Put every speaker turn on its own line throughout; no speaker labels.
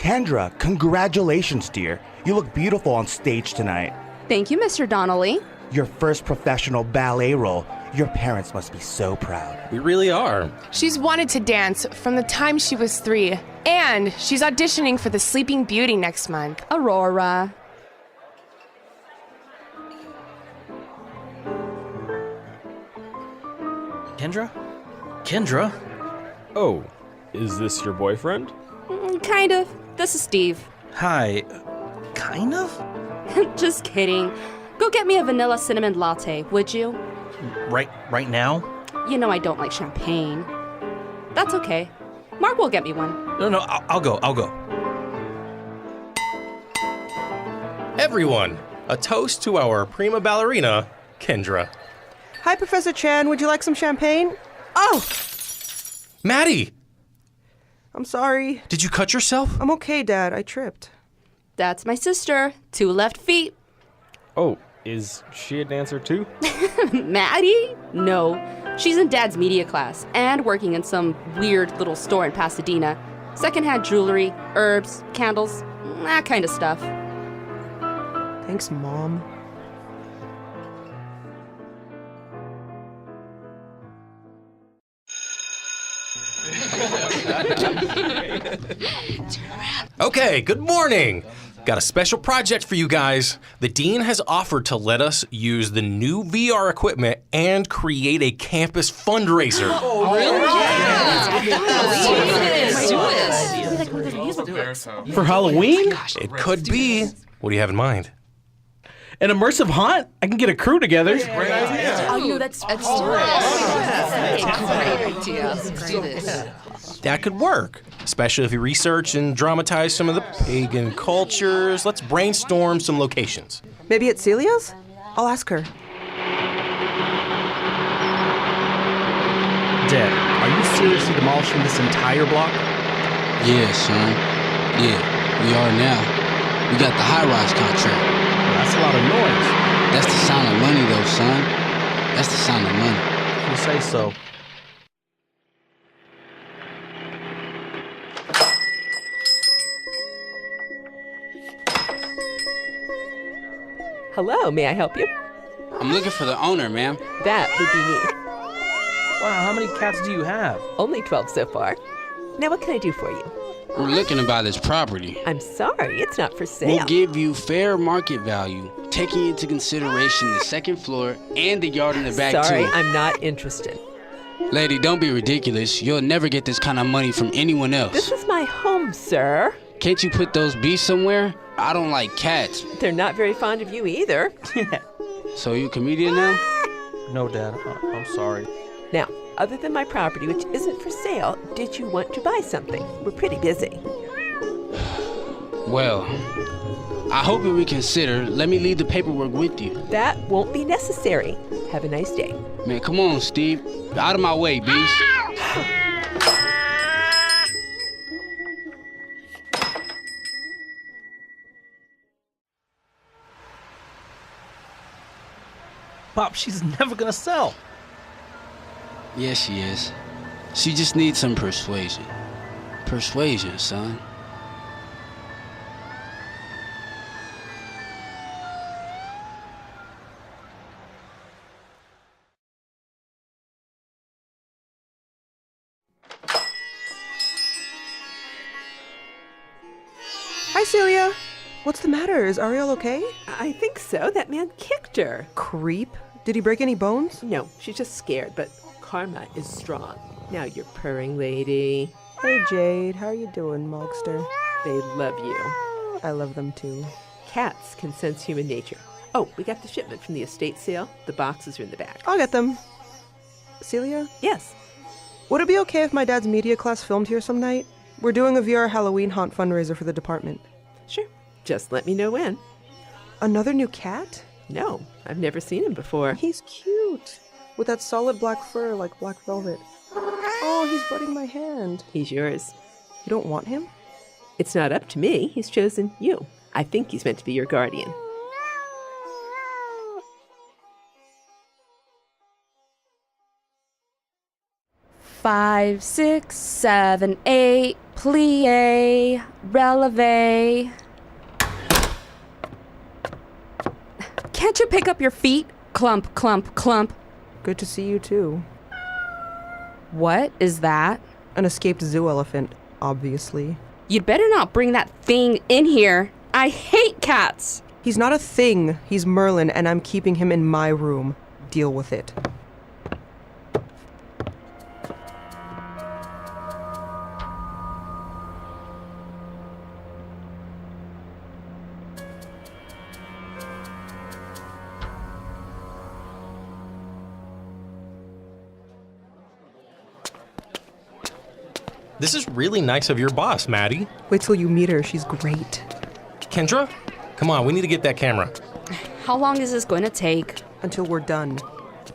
Kendra, congratulations, dear. You look beautiful on stage tonight.
Thank you, Mr. Donnelly.
Your first professional ballet role. Your parents must be so proud.
We really are.
She's wanted to dance from the time she was 3, and she's auditioning for the Sleeping Beauty next month.
Aurora.
Kendra? Kendra?
Oh, is this your boyfriend?
Kind of. This is Steve.
Hi. Kind of?
Just kidding. Go get me a vanilla cinnamon latte, would you?
Right now?
You know I don't like champagne. That's okay. Mark will get me one.
No, I'll go.
Everyone, a toast to our prima ballerina, Kendra.
Hi, Professor Chan. Would you like some champagne? Oh!
Maddie!
I'm sorry.
Did you cut yourself?
I'm okay, Dad. I tripped.
That's my sister. 2 left feet.
Oh, is she a dancer too?
Maddie? No. She's in Dad's media class and working in some weird little store in Pasadena. Secondhand jewelry, herbs, candles, that kind of stuff.
Thanks, Mom.
Okay, good morning. Got a special project for you guys. The dean has offered to let us use the new VR equipment and create a campus fundraiser.
Oh, really?
Yeah. For Halloween?
It could be. What do you have in mind?
An immersive haunt? I can get a crew together.
Great idea.
Oh, you know, that's great idea. Let's do this.
That could work, especially if you research and dramatize some of the pagan cultures. Let's brainstorm some locations.
Maybe at Celia's? I'll ask her.
Dad, are you seriously demolishing this entire block?
Yeah, son. Yeah, we are now. We got the high-rise contract.
That's a lot of noise.
That's the sound of money, though, son. That's the sound of money.
If you say so.
Hello, may I help you?
I'm looking for the owner, ma'am.
That would be me.
Wow, how many cats do you have?
Only 12 so far. Now what can I do for you?
We're looking to buy this property.
I'm sorry, it's not for sale.
We'll give you fair market value, taking into consideration the second floor and the yard in the back,
Sorry,
too.
I'm not interested.
Lady, don't be ridiculous. You'll never get this kind of money from anyone else.
This is my home, sir.
Can't you put those beasts somewhere? I don't like cats.
They're not very fond of you either.
So you a comedian now?
No, Dad, I'm sorry.
Now, other than my property, which isn't for sale, did you want to buy something? We're pretty busy.
Well, I hope you reconsider. Let me leave the paperwork with you.
That won't be necessary. Have a nice day.
Man, come on, Steve. Out of my way, beast.
Pop, she's never gonna sell.
Yes, she is. She just needs some persuasion. Persuasion, son.
Hi, Celia. What's the matter? Is Ariel okay?
I think so. That man kicked her.
Creep. Did he break any bones?
No, she's just scared, but karma is strong. Now you're purring, lady.
Hey, Jade. How are you doing, Mogster?
They love you.
I love them too.
Cats can sense human nature. Oh, we got the shipment from the estate sale. The boxes are in the back.
I'll get them. Celia?
Yes.
Would it be okay if my dad's media class filmed here some night? We're doing a VR Halloween haunt fundraiser for the department.
Sure. Just let me know when.
Another new cat?
No, I've never seen him before.
He's cute. With that solid black fur like black velvet. Oh, he's biting my hand.
He's yours.
You don't want him?
It's not up to me. He's chosen you. I think he's meant to be your guardian.
Five, 6, 7, 8. Plie, releve. Can't you pick up your feet? Clump, clump, clump.
Good to see you too.
What is that?
An escaped zoo elephant, obviously.
You'd better not bring that thing in here. I hate cats.
He's not a thing. He's Merlin, and I'm keeping him in my room. Deal with it.
This is really nice of your boss, Maddie.
Wait till you meet her. She's great.
Kendra, come on, we need to get that camera.
How long is this going to take?
Until we're done.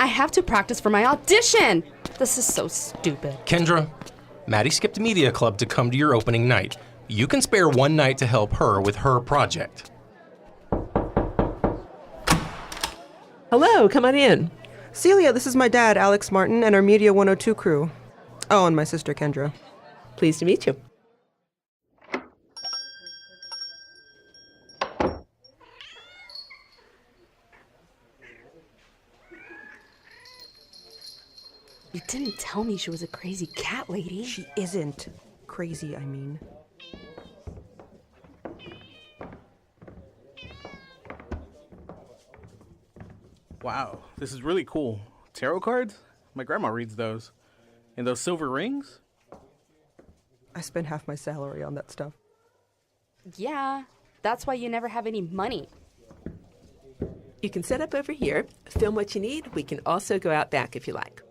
I have to practice for my audition. This is so stupid.
Kendra, Maddie skipped media club to come to your opening night. You can spare one night to help her with her project.
Hello, come on in.
Celia, this is my dad, Alex Martin, and our Media 102 crew. Oh, and my sister, Kendra.
Pleased to meet you.
You didn't tell me she was a crazy cat lady.
She isn't. Crazy, I mean.
Wow, this is really cool. Tarot cards? My grandma reads those. And those silver rings?
I spend half my salary on that stuff.
Yeah, that's why you never have any money.
You can set up over here, film what you need. We can also go out back if you like.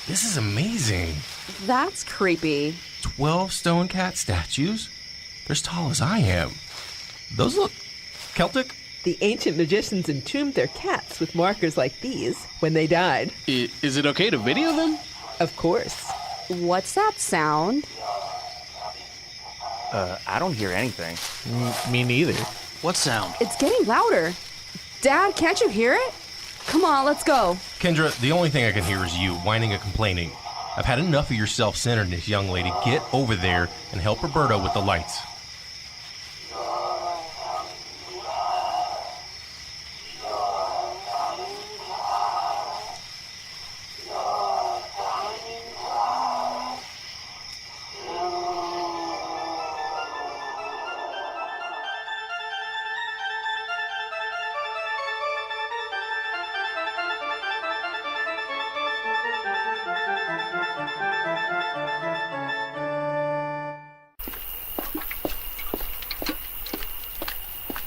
This is amazing.
That's creepy.
12 stone cat statues? They're as tall as I am. Those look Celtic?
The ancient magicians entombed their cats with markers like these when they died.
Is it okay to video them?
Of course.
What's that sound?
I don't hear anything.
Me neither.
What sound?
It's getting louder. Dad, can't you hear it? Come on, let's go.
Kendra, the only thing I can hear is you whining and complaining. I've had enough of your self-centeredness, young lady. Get over there and help Roberta with the lights.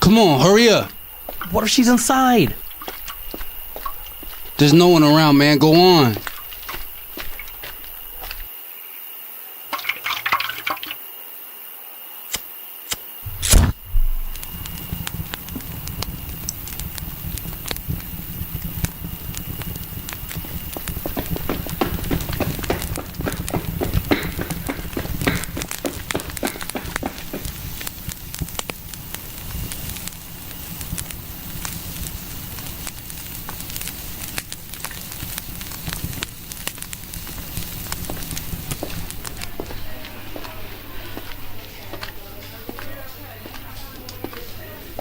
Come on, hurry up.
What if she's inside?
There's no one around, man. Go on.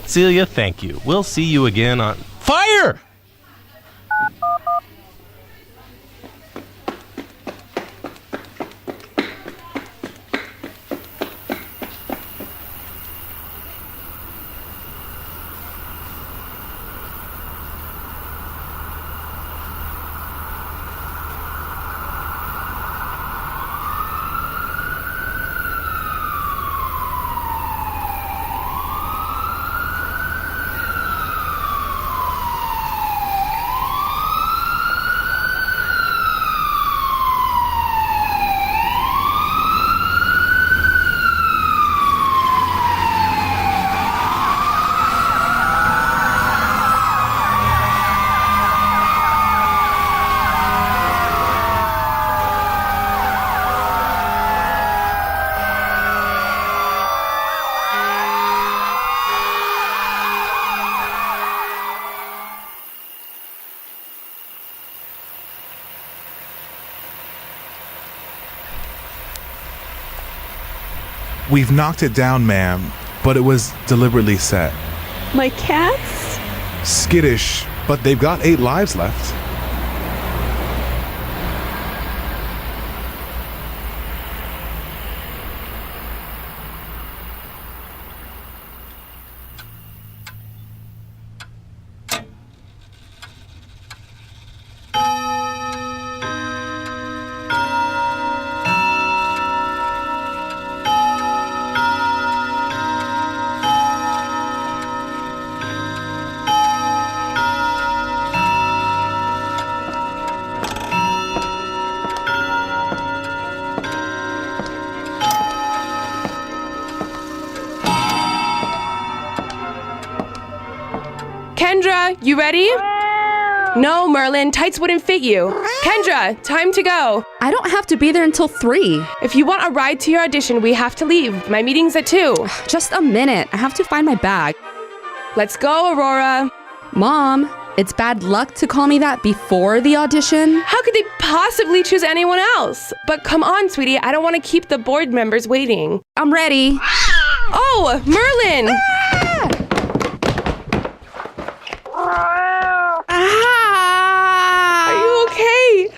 Celia, thank you. We'll see you again on... Fire!
We've knocked it down, ma'am, but it was deliberately set.
My cats?
Skittish, but they've got 8 lives left.
Kendra, you ready? No, Merlin, tights wouldn't fit you. Kendra, time to go.
I don't have to be there until 3.
If you want a ride to your audition, we have to leave. My meeting's at 2.
Just a minute. I have to find my bag.
Let's go, Aurora.
Mom, it's bad luck to call me that before the audition.
How could they possibly choose anyone else? But come on, sweetie, I don't want to keep the board members waiting.
I'm ready.
Oh, Merlin! Are you okay?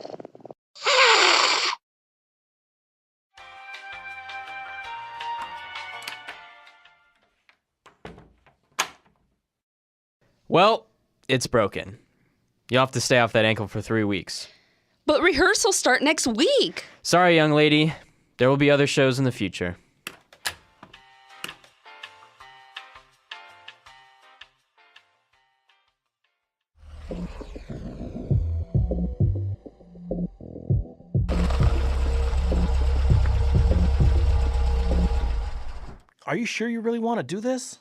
Well, it's broken. You'll have to stay off that ankle for 3 weeks.
But rehearsals start next week.
Sorry, young lady. There will be other shows in the future.
Are you sure you really want to do this?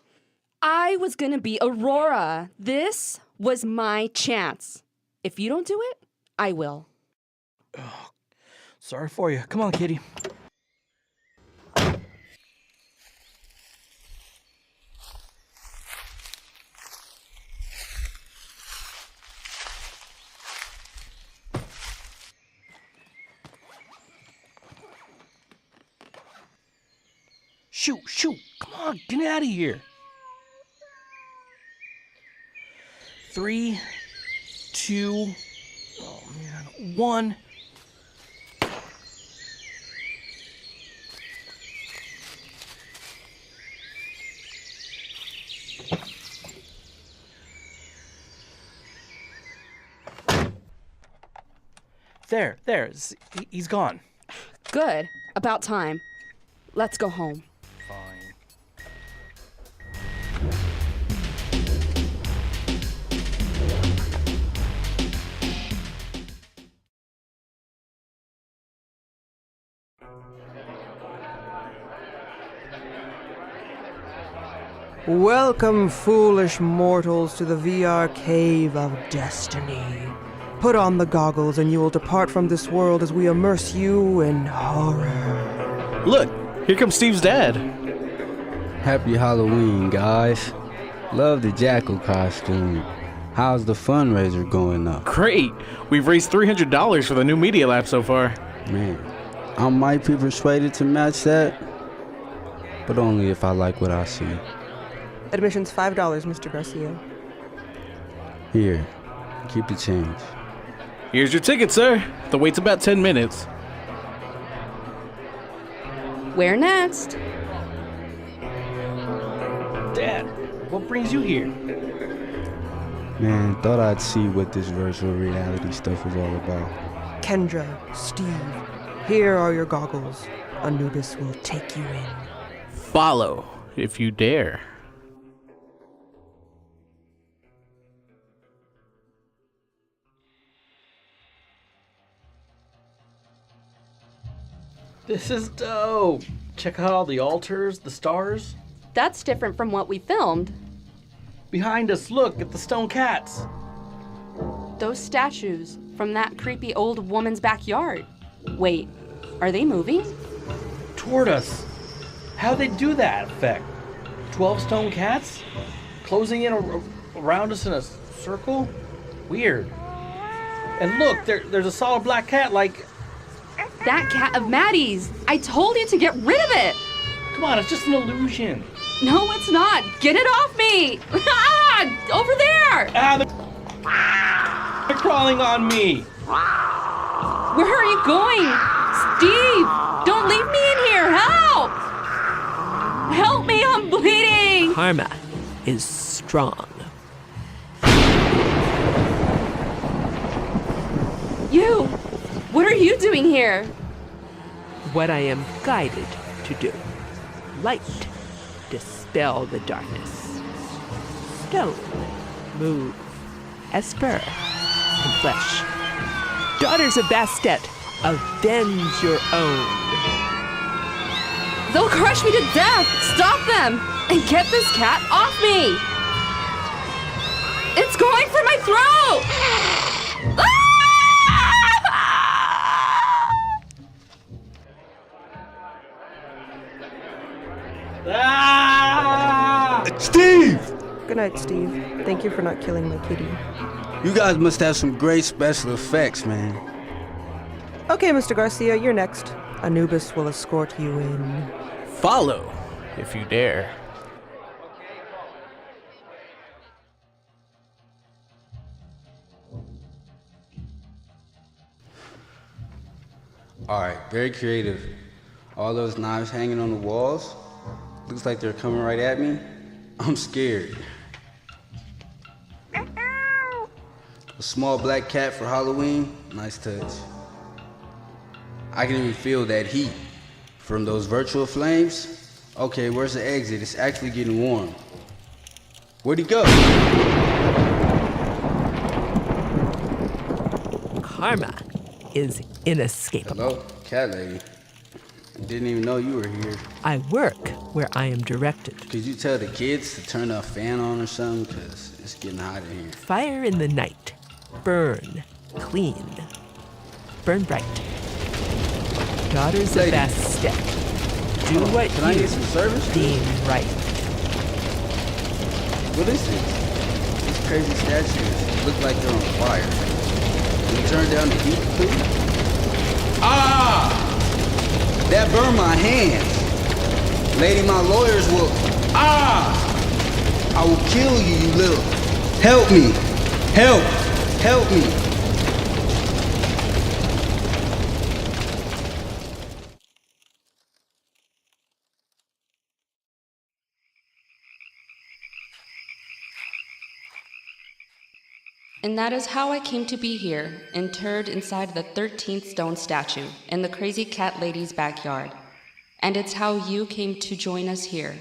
I was gonna be Aurora. This was my chance. If you don't do it, I will.
Sorry for you. Come on, kitty. Shoot. Come on, get out of here. 3, 2, 1. There. He's gone.
Good. About time. Let's go home.
Fine.
Welcome, foolish mortals, to the VR Cave of Destiny. Put on the goggles and you will depart from this world as we immerse you in horror.
Look, here comes Steve's dad.
Happy Halloween, guys. Love the jackal costume. How's the fundraiser going up?
Great. We've raised $300 for the new media lab so far.
Man, I might be persuaded to match that, but only if I like what I see.
Admission's $5, Mr. Garcia.
Here, keep the change.
Here's your ticket, sir. The wait's about 10 minutes.
Where next?
Dad, what brings you here?
Man, thought I'd see what this virtual reality stuff is all about.
Kendra, Steve, here are your goggles. Anubis will take you in.
Follow, if you dare.
This is dope. Check out all the altars, the stars.
That's different from what we filmed.
Behind us, look at the stone cats.
Those statues from that creepy old woman's backyard. Wait, are they moving?
Toward us. How'd they do that effect? 12 stone cats? Closing in around us in a circle? Weird. And look, there's a solid black cat like...
That cat of Maddie's! I told you to get rid of it!
Come on, it's just an illusion.
No, it's not. Get it off me. Ah, over there.
They're crawling on me.
Where are you going? Steve, don't leave me in here. Help. Help me, I'm bleeding.
Karma is strong.
You, what are you doing here?
What I am guided to do. Light, dispel the darkness. Stone, move. Esper, and flesh. Daughters of Bastet, avenge your own.
They'll crush me to death. Stop them and get this cat off me. It's going for my throat.
Steve!
Good night, Steve. Thank you for not killing my kitty.
You guys must have some great special effects, man.
Okay, Mr. Garcia, you're next. Anubis will escort you in.
Follow, if you dare.
Alright, very creative. All those knives hanging on the walls. Looks like they're coming right at me. I'm scared. A small black cat for Halloween, nice touch. I can even feel that heat from those virtual flames. Okay, where's the exit? It's actually getting warm. Where'd he go?
Karma is inescapable.
Hello, cat lady. Didn't even know you were here.
I work where I am directed.
Could you tell the kids to turn a fan on or something? Cause it's getting hot in here.
Fire in the night. Burn. Clean. Burn bright. Daughters of Bastet. Do what
Can I
you
get some service?
deem right.
What is this? These crazy statues look like they're on fire. Can you turn down the heat, please? Ah! That burned my hands. Lady, my lawyers will... Ah! I will kill you, you little... Help me! Help! Help me!
And that is how I came to be here, interred inside the 13th stone statue in the crazy cat lady's backyard. And it's how you came to join us here.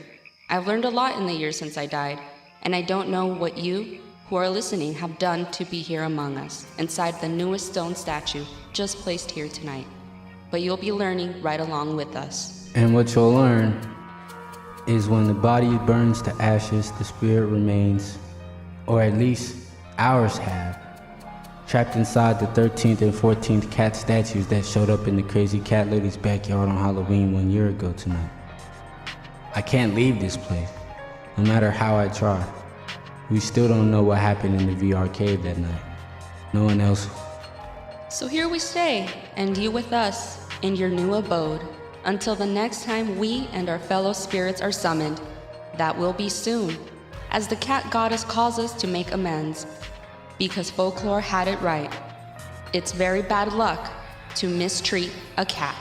I've learned a lot in the years since I died, and I don't know what you, who are listening, have done to be here among us, inside the newest stone statue just placed here tonight. But you'll be learning right along with us.
And what you'll learn is when the body burns to ashes, the spirit remains, or at least ours have, trapped inside the 13th and 14th cat statues that showed up in the crazy cat lady's backyard on Halloween 1 year ago tonight. I can't leave this place, no matter how I try. We still don't know what happened in the VR cave that night. No one else.
So here we stay, and you with us, in your new abode, until the next time we and our fellow spirits are summoned. That will be soon, as the cat goddess calls us to make amends. Because folklore had it right. It's very bad luck to mistreat a cat.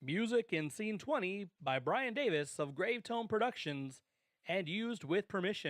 Music in Scene 20 by Brian Davis of Gravetone Productions and used with permission.